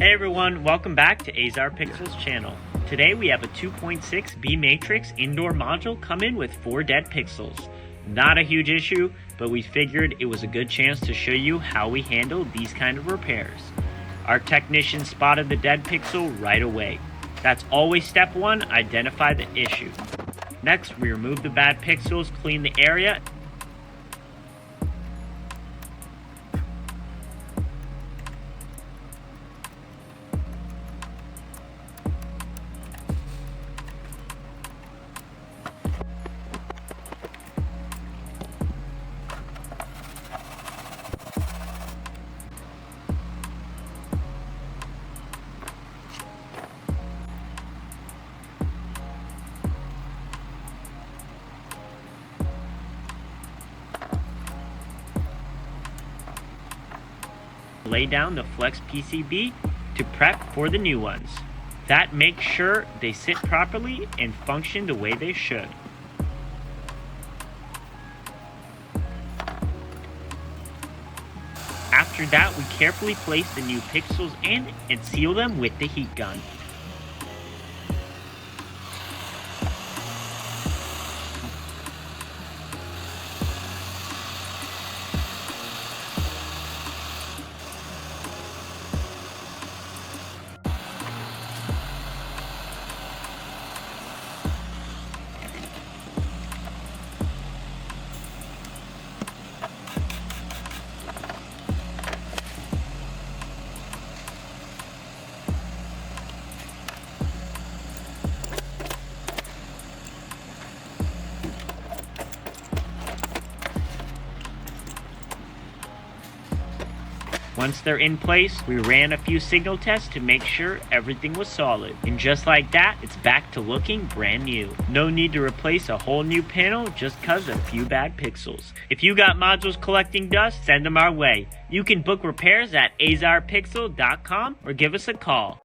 Hey everyone, welcome back to Azar Pixels channel. Today we have a 2.6 BeMatrix indoor module come in with 4 dead pixels. Not a huge issue, but we figured it was a good chance to show you how we handle these kind of repairs. Our technician spotted the dead pixel right away. That's always step 1, identify the issue. Next, we remove the bad pixels, clean the area, lay down the flex PCB to prep for the new ones. That makes sure they sit properly and function the way they should. After that, we carefully place the new pixels in and seal them with the heat gun. Once they're in place, we ran a few signal tests to make sure everything was solid. And just like that, it's back to looking brand new. No need to replace a whole new panel just cause of a few bad pixels. If you got modules collecting dust, send them our way. You can book repairs at azarpixel.com or give us a call.